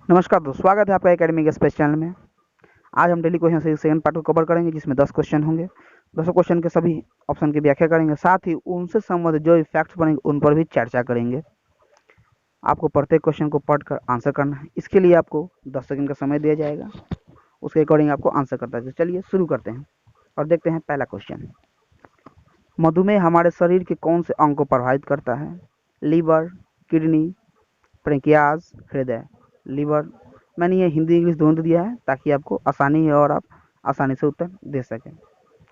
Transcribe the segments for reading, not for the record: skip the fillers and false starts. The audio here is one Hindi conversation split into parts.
नमस्कार दोस्तों, स्वागत है आपका एकेडमी के स्पेस चैनल में। आज हम daily question series second part को कवर करेंगे, जिसमें 10 क्वेश्चन होंगे। 10 क्वेश्चन के सभी ऑप्शन की व्याख्या करेंगे, साथ ही उनसे संबंधित जो भी फैक्ट्स बनेंगे उन पर भी चर्चा करेंगे। आपको प्रत्येक क्वेश्चन को पढ़कर आंसर करना है। इसके लिए आपको 10 सेकंड का समय दिया जाएगा, उसके अकॉर्डिंग आपको आंसर करता है। चलिए शुरू करते हैं और देखते हैं पहला क्वेश्चन। मधुमेह हमारे शरीर के कौन से अंग को प्रभावित करता है? लीवर, किडनी, पैंक्रियाज, हृदय। लीवर, मैंने ये हिंदी इंग्लिश दोनों दिया है ताकि आपको आसानी है और आप आसानी से उत्तर दे सकें।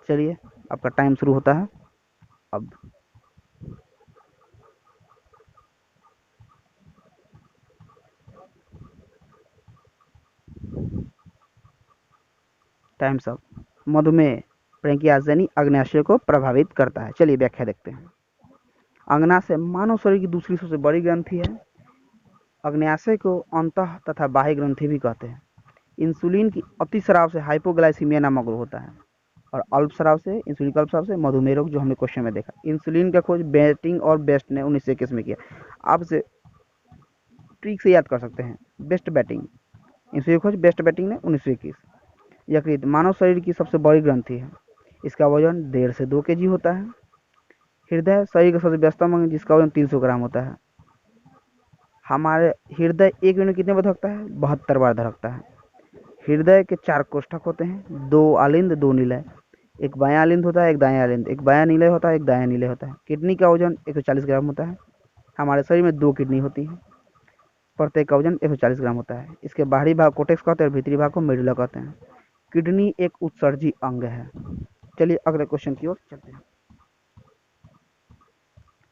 चलिए, आपका टाइम शुरू होता है अब। Times up. मधुमेह पैंक्रियाज यानी अग्न्याशय को प्रभावित करता है। चलिए व्याख्या देखते हैं। अग्न्याशय मानव शरीर की दूसरी सबसे बड़ी ग्रंथि है। अग्न्याशय को अंतः तथा बाह्य ग्रंथि भी कहते हैं। इंसुलिन की अतिस्राव से हाइपोग्लाइसीमिया नामक रोग होता है और अल्पस्राव से, इंसुलिन का अल्पस्राव से मधुमेह रोग, जो हमने क्वेश्चन में देखा। इंसुलिन का खोज बेटिंग और बेस्ट ने 1921 में किया। आप इसे ट्रिक से याद कर सकते हैं। बेस्ट बैटिंग, इंसुलिन खोज बेस्ट बैटिंग ने 1921। यकृत मानव शरीर की सबसे बड़ी ग्रंथि है। इसका वजन 1.5 से 2 kg होता है। हृदय शरीर का सबसे व्यस्तम अंग, जिसका वजन 300 ग्राम होता है। हमारे हृदय एक मिनट में कितने बार धड़कता है? 72 बार धड़कता है। हृदय के 4 कोष्ठक होते हैं, 2 आलिंद 2 निलय। एक बायां आलिंद होता है, एक दायां आलिंद। एक बायां निलय होता है, एक दायां निलय होता है। किडनी का वजन 140 ग्राम होता है। हमारे शरीर में 2 किडनी होती है, प्रत्येक का वजन 140 ग्राम होता है। इसके बाहरी भाग कोटेक्स कहते हैं और भीतरी भाग को मेडुला कहते हैं। किडनी एक उत्सर्जी अंग है। चलिए अगले क्वेश्चन की ओर चलते हैं।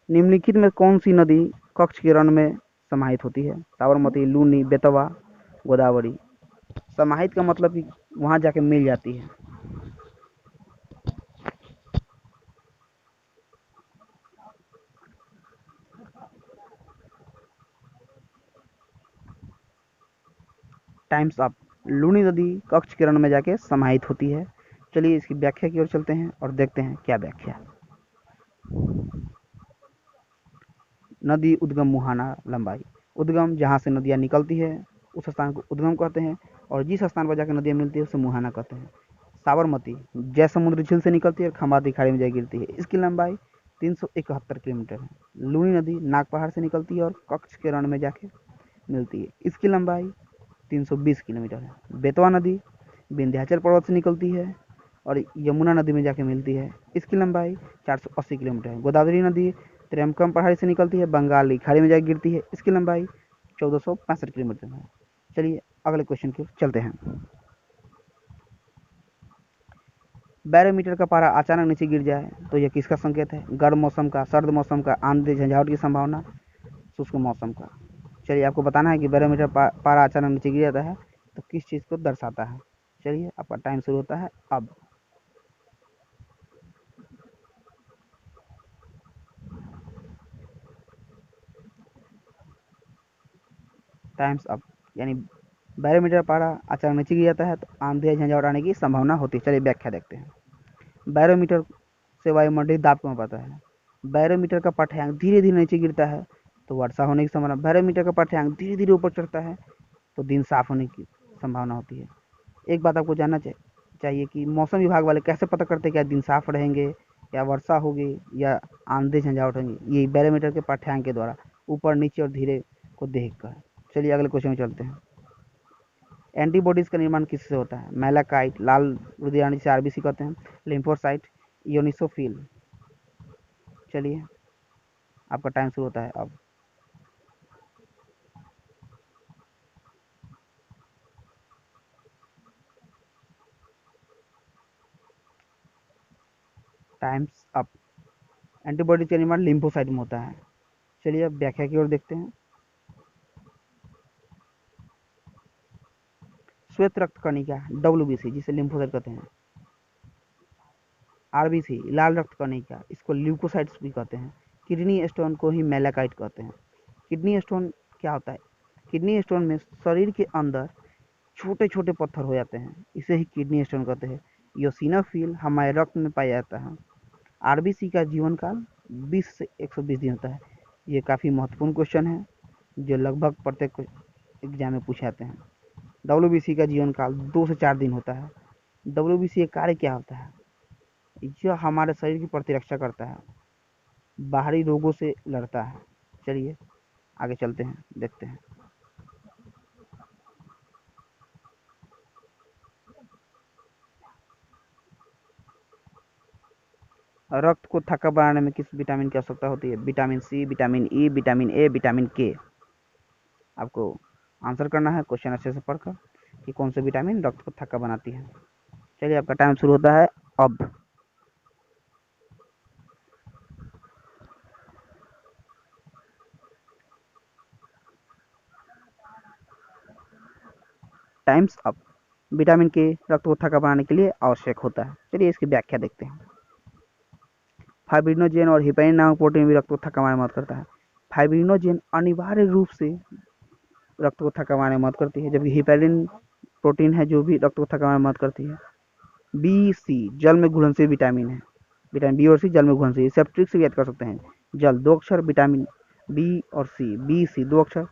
निम्नलिखित में कौन सी नदी कच्छ के रण में समाहित होती है? साबरमती, लूनी, बेतवा, गोदावरी। समाहित का मतलब कि वहां जाके मिल जाती है। Times up. लूनी नदी कच्छ के रण में जाके समाहित होती है। चलिए इसकी व्याख्या की ओर चलते हैं और देखते हैं क्या व्याख्या। नदी उद्गम मुहाना लंबाई। उद्गम जहाँ से नदियाँ निकलती है उस स्थान को उद्गम कहते हैं, और जिस स्थान पर जाकर नदियाँ मिलती है उसे मुहाना कहते हैं। साबरमती जय समुद्र झील से निकलती है और खंबाती खाड़ी में जाकर गिरती है। इसकी लंबाई 371 किलोमीटर है। लूनी नदी नाग पहाड़ से निकलती है और कच्छ के रण में जाके मिलती है। इसकी लंबाई 320 किलोमीटर है। बेतवा नदी विंध्याचल पर्वत से निकलती है और यमुना नदी में जाके मिलती है। इसकी लंबाई 480 किलोमीटर है। गोदावरी नदी त्रियंकम पहाड़ी से निकलती है, बंगाली खाड़ी में जाकर गिरती है। इसकी लंबाई 1465 किलोमीटर है। चलिए अगले क्वेश्चन की ओर चलते हैं। बैरोमीटर का पारा अचानक नीचे गिर जाए तो यह किसका संकेत है? गर्म मौसम का, सर्द मौसम का, आंधी झंझावट की संभावना, शुष्क मौसम का। चलिए आपको बताना है कि बैरोमीटर पारा अचानक नीचे गिर जाता है तो किस चीज़ को दर्शाता है। चलिए आपका टाइम शुरू होता है अब। Times up. यानी बैरोमीटर पारा अचानक नीचे गिर जाता है तो आंधी या झंझावट आने की संभावना होती है। चलिए व्याख्या देखते हैं। बैरोमीटर से वायुमंडलीय दाब को मापता है। बैरोमीटर का पाठ्यांक धीरे धीरे नीचे गिरता है तो वर्षा होने की संभावना। बैरोमीटर का पाठ्यांक धीरे धीरे ऊपर चढ़ता है तो दिन साफ होने की संभावना होती है। एक बात आपको जानना चाहिए कि मौसम विभाग वाले कैसे पता करते हैं क्या दिन साफ रहेंगे या वर्षा होगी या आंधी झंझावट होंगी? ये बैरोमीटर के पाठ्यांक के द्वारा ऊपर नीचे और धीरे को देख कर। चलिए अगले क्वेश्चन में चलते हैं। एंटीबॉडीज का निर्माण किससे होता है? मैलाकाइट, लाल रुधिराणु जिसे आरबीसी कहते हैं, लिम्फोसाइट, यूनिसोफिल। चलिए आपका टाइम शुरू होता है अब। Times up. एंटीबॉडीज का निर्माण लिम्फोसाइट में होता है। चलिए अब व्याख्या की ओर देखते हैं। श्वेत रक्त कणिका डब्ल्यूबीसी जिसे लिम्फोसाइट कहते हैं, आरबीसी लाल रक्त कणिका इसको ल्यूकोसाइट्स भी कहते हैं, किडनी स्टोन को ही मेलाकाइट कहते हैं। किडनी स्टोन क्या होता है? किडनी स्टोन में शरीर के अंदर छोटे छोटे पत्थर हो जाते हैं, इसे ही किडनी स्टोन कहते हैं। योसिनोफिल हमारे रक्त में पाया जाता है। आरबीसी का जीवन काल 20 से 120 दिन होता है। ये काफ़ी महत्वपूर्ण क्वेश्चन है जो लगभग प्रत्येक एग्जाम में पूछे जाते हैं। WBC का जीवन काल 2 से 4 दिन होता है। WBC का कार्य क्या होता है? यह हमारे शरीर की प्रतिरक्षा करता है, बाहरी रोगों से लड़ता है। चलिए आगे चलते हैं, देखते हैं। रक्त को थक्का बनाने में किस विटामिन की आवश्यकता होती है? Vitamin C, vitamin E, vitamin A, vitamin K. आपको आंसर करना है क्वेश्चन अच्छे से पढ़कर कि कौन से विटामिन रक्त को थक्का बनाती है। चलिए आपका टाइम शुरू होता है अब। Times up. विटामिन के रक्त को थक्का बनाने के लिए आवश्यक होता है। चलिए इसकी व्याख्या देखते हैं। फाइब्रिनोजेन और हिपैरिन नामक प्रोटीन भी रक्त को थक्का बनाने में मदद करता है। फाइब्रिनोजेन अनिवार्य रूप से रक्त को थक्का बनाने में मदद करती है, जबकि हिपैरिन प्रोटीन है जो भी रक्त को थक्का बनाने में मदद करती है। बी सी जल में घुलनशील विटामिन है। विटामिन बी और सी जल में घुलनशील, इसे आप ट्रिक से भी याद कर सकते हैं। जल 2 अक्षर, विटामिन बी और सी, बी सी 2 अक्षर,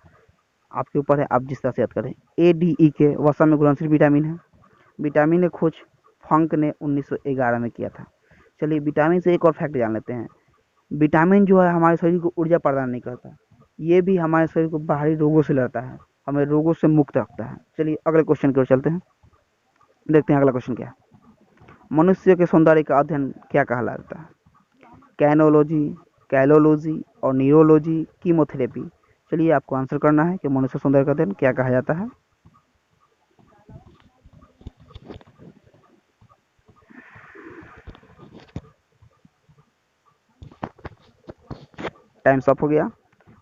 आपके ऊपर है आप जिस तरह से याद करें। ए डी ई के वसा में घुलनशील विटामिन है। विटामिन की खोज फंक ने 1911 में किया था। चलिए विटामिन से एक और फैक्ट जान लेते हैं। विटामिन जो है हमारे शरीर को ऊर्जा प्रदान नहीं करता, ये भी हमारे शरीर को बाहरी रोगों से लड़ता है, हमें रोगों से मुक्त रखता है। चलिए अगले क्वेश्चन की ओर चलते हैं, देखते हैं अगला क्वेश्चन क्या है। मनुष्य के सौंदर्य का अध्ययन क्या कहलाता है? कैनोलॉजी, कैलोलॉजी और न्यूरोलॉजी, कीमोथेरेपी। चलिए आपको आंसर करना है कि मनुष्य सौंदर्य का अध्ययन क्या कहा जाता है। टाइम स्टॉप हो गया।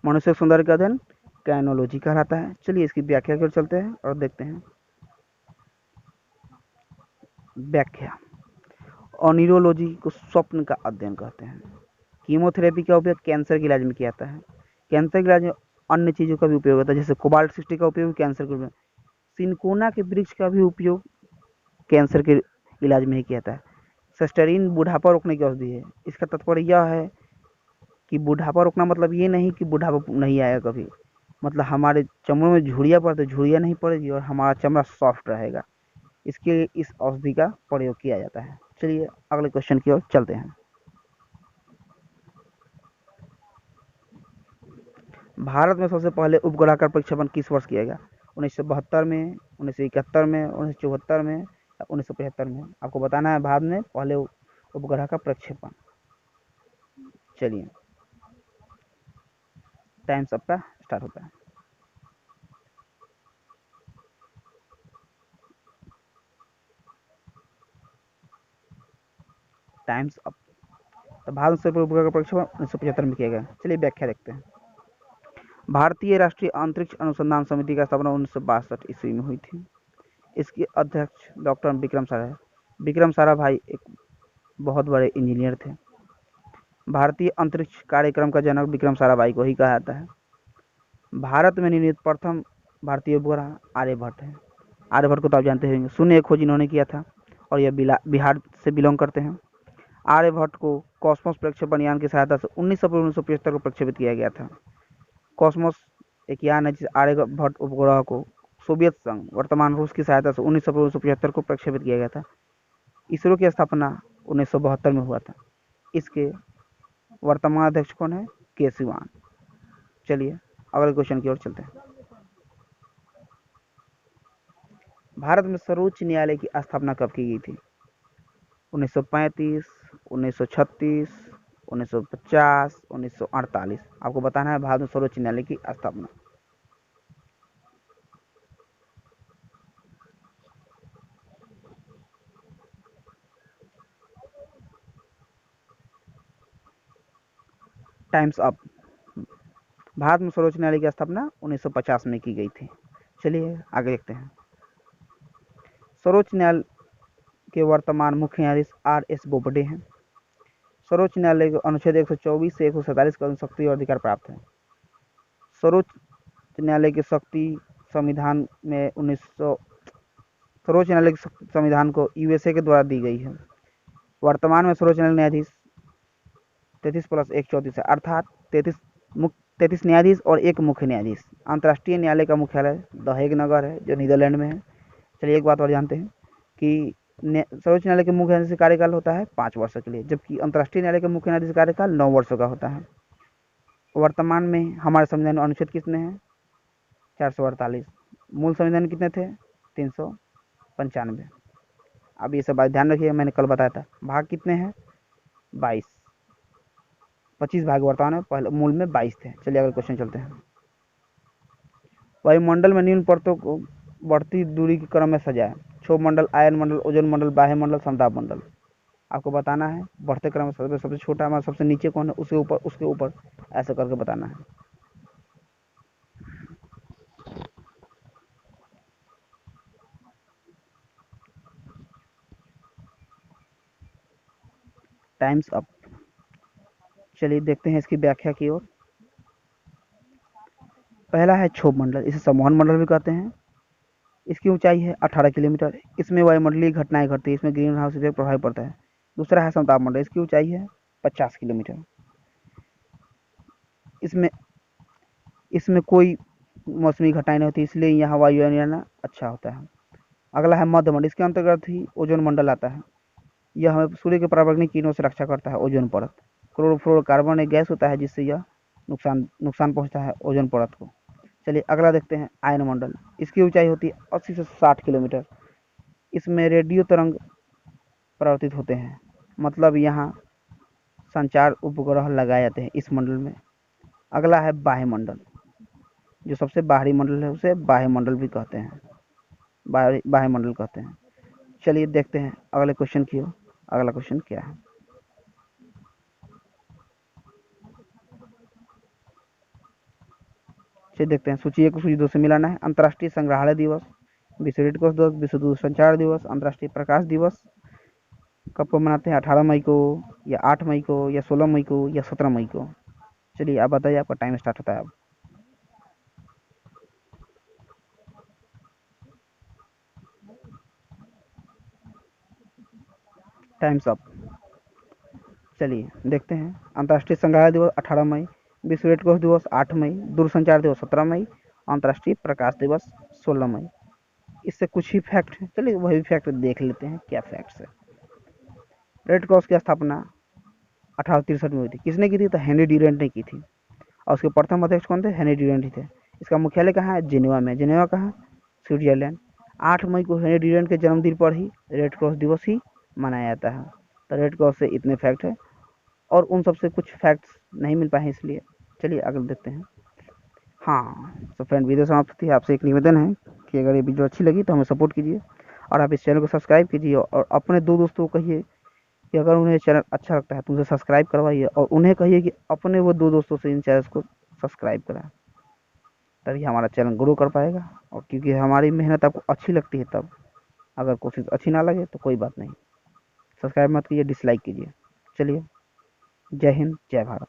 मनुष्य सौंदर्य का अध्ययन कैनोलॉजी कहलाता है। चलिए इसकी व्याख्या की ओर चलते हैं और देखते हैं व्याख्या। और न्यूरोलॉजी को स्वप्न का अध्ययन कहते हैं। कीमोथेरेपी का उपयोग कैंसर के इलाज में किया जाता है। कैंसर के इलाज में अन्य चीज़ों का भी उपयोग होता है, जैसे कोबाल्ट 60 का उपयोग कैंसर के में। सिनकोना के वृक्ष का भी उपयोग कैंसर के इलाज में ही किया जाता है। सिस्टेरीन बुढ़ापा रोकने की औषधि है। इसका तात्पर्य यह है कि बुढ़ापा रोकना मतलब ये नहीं कि बुढ़ापा नहीं आएगा कभी, मतलब हमारे चमड़े में झुर्रियाँ पड़ते झुर्रियाँ नहीं पड़ेगी और हमारा चमड़ा सॉफ्ट रहेगा। इसके लिए इस औषधि का प्रयोग किया जाता है। चलिए अगले क्वेश्चन की ओर चलते हैं। भारत में सबसे पहले उपग्रह का प्रक्षेपण किस वर्ष किया गया? 1972 में, 1971 में, 1974 में, 1975 में। आपको बताना है भारत में पहले उपग्रह का प्रक्षेपण। चलिए टाइम सबका स्टार्ट होता है। Times up. तो भारत से उपग्रह का प्रक्षेपण 1975 में किया गया। चलिए व्याख्या देखते हैं। भारतीय राष्ट्रीय अंतरिक्ष अनुसंधान समिति का स्थापना 1962 ईस्वी में हुई थी। इसके अध्यक्ष डॉक्टर विक्रम साराभाई। विक्रम साराभाई एक बहुत बड़े इंजीनियर थे। भारतीय अंतरिक्ष कार्यक्रम का जनक विक्रम साराभाई को ही कहा जाता है। भारत में निर्मित प्रथम भारतीय उपग्रह आर्यभट्ट है। आर्यभट्ट को तो आप जानते होंगे, शून्य खोज इन्होंने किया था और यह बिहार से बिलोंग करते हैं। आर्यभट्ट को कॉस्मोस प्रक्षेपण यान की सहायता से 19 अप्रैल 1975 को प्रक्षेपित किया गया था। कॉस्मोस एक यान है जिस आर्यभट्ट उपग्रह को सोवियत संघ वर्तमान रूस की सहायता से 19 अप्रैल 1975 को प्रक्षेपित किया गया था। इसरो की स्थापना 1972 में हुआ था। इसके वर्तमान अध्यक्ष कौन है? के सिवान। चलिए अगले क्वेश्चन की ओर चलते हैं। भारत में सर्वोच्च न्यायालय की स्थापना कब की गई थी? 1935, 1936, 1950, 1948। आपको बताना है भारत में सर्वोच्च न्यायालय की स्थापना। Times up. भारत में सर्वोच्च न्यायालय की स्थापना 1950 में की गई थी। चलिए आगे देखते हैं। सर्वोच्च न्यायालय के वर्तमान मुख्य न्यायाधीश RS बोबडे हैं। सर्वोच्च न्यायालय को अनुच्छेद 124 से 147 का शक्ति और अधिकार प्राप्त है। सर्वोच्च न्यायालय की शक्ति संविधान में 1900 सर्वोच्च न्यायालय की संविधान को USA के द्वारा दी गई है। वर्तमान में सर्वोच्च न्यायालय न्यायाधीश 33+1 34 है, अर्थात 33 33 न्यायाधीश और 1 मुख्य न्यायाधीश। अंतर्राष्ट्रीय न्यायालय का मुख्यालय द हेग नगर है, जो नीदरलैंड में है। चलिए एक बात और जानते हैं कि सर्वोच्च न्यायालय के मुख्य न्यायाधीश का कार्यकाल होता है 5 वर्षों के लिए, जबकि अंतर्राष्ट्रीय न्यायालय के मुख्य न्यायाधीश का कार्यकाल 9 वर्षों का होता है। वर्तमान में हमारे संविधान में अनुच्छेद कितने हैं? 448। मूल संविधान कितने थे? 395। अब ये सब बात ध्यान रखिए, मैंने कल बताया था। भाग कितने हैं? 22। 25 भाग वर्तमान में, पहले मूल में 22 थे। चलिए अगले क्वेश्चन चलते हैं। वायुमंडल में निम्न परतों को बढ़ती दूरी के क्रम में सजाएं। क्षोभ मंडल, आयन मंडल, ओजोन मंडल, बाह्य मंडल, समताप मंडल। आपको बताना है बढ़ते क्रम में सबसे छोटा हमारा सबसे नीचे कौन है, उसके ऊपर ऐसे करके बताना है। Times up. चलिए देखते हैं इसकी व्याख्या की ओर। पहला है क्षोभ मंडल, इसे सम्मोहन मंडल भी कहते हैं। इसकी ऊंचाई है 18 किलोमीटर। इसमें वायुमंडलीय घटनाएं घटती है, इसमें ग्रीन हाउस इफेक्ट प्रभाव पड़ता है। दूसरा है समताप मंडल, इसकी ऊंचाई है 50 किलोमीटर। इसमें इसमें कोई मौसमी घटनाएं नहीं होती, इसलिए यहाँ वायुयान अच्छा होता है। अगला है मध्य मंडल, इसके अंतर्गत ही ओजोन मंडल आता है। यह हमें सूर्य के पराबैंगनी किरणों से रक्षा करता है। ओजोन परत, क्लोरोफ्लोरोकार्बन एक गैस होता है जिससे यह नुकसान पहुंचता है ओजोन परत को। चलिए अगला देखते हैं आयन मंडल। इसकी ऊंचाई होती है 80 से 60 किलोमीटर। इसमें रेडियो तरंग परावर्तित होते हैं, मतलब यहाँ संचार उपग्रह लगाए जाते हैं इस मंडल में। अगला है बाह्य मंडल, जो सबसे बाहरी मंडल है उसे बाह्य मंडल भी कहते हैं, बाह्य मंडल कहते हैं। चलिए देखते हैं अगले क्वेश्चन की ओर। अगला क्वेश्चन क्या है? चलिए देखते हैं। सूची 1 को सूची 2 से मिलाना है। अंतर्राष्ट्रीय संग्रहालय दिवस, विश्व रेड क्रॉस दिवस, विश्व दूरसंचार दिवस, अंतर्राष्ट्रीय प्रकाश दिवस कब को मनाते हैं? 18 मई को, या 8 मई को, या 16 मई को, या 17 मई को? चलिए आप बताइए, आपका टाइम स्टार्ट होता है अब। Times up. चलिए देखते हैं। अंतर्राष्ट्रीय संग्रहालय दिवस 18 मई, विश्व रेड क्रॉस दिवस 8 मई, दूरसंचार दिवस 17 मई, अंतर्राष्ट्रीय प्रकाश दिवस 16 मई। इससे कुछ ही फैक्ट है, चलिए वही फैक्ट देख लेते हैं क्या फैक्ट्स है। रेड क्रॉस की स्थापना 1863 में हुई थी। किसने की थी? तो हेनरी ड्यूरेंट ने की थी। और उसके प्रथम अध्यक्ष कौन थे? हेनरी ड्यूरेंट ही थे। इसका मुख्यालय कहाँ है? जिनेवा में। जिनेवा कहाँ? स्विट्जरलैंड। 8 मई को हेनरी ड्यूरेंट के जन्मदिन पर ही रेड क्रॉस दिवस ही मनाया जाता है। तो रेड क्रॉस से इतने फैक्ट है, और उन सबसे कुछ फैक्ट्स नहीं मिल पाए इसलिए। चलिए अगले देखते हैं। हाँ तो फ्रेंड, वीडियो समाप्त होती है। आपसे एक निवेदन है कि अगर ये वीडियो अच्छी लगी तो हमें सपोर्ट कीजिए, और आप इस चैनल को सब्सक्राइब कीजिए, और अपने दो दोस्तों को कहिए कि अगर उन्हें चैनल अच्छा लगता है तो उसे सब्सक्राइब करवाइए, और उन्हें कहिए कि अपने वो दो दोस्तों से इन चैनल्स को सब्सक्राइब कराएं, तभी हमारा चैनल ग्रो कर पाएगा। और क्योंकि हमारी मेहनत आपको अच्छी लगती है तब। अगर कोशिश अच्छी ना लगे तो कोई बात नहीं, सब्सक्राइब मत कीजिए, डिसलाइक कीजिए। चलिए, जय हिंद, जय भारत।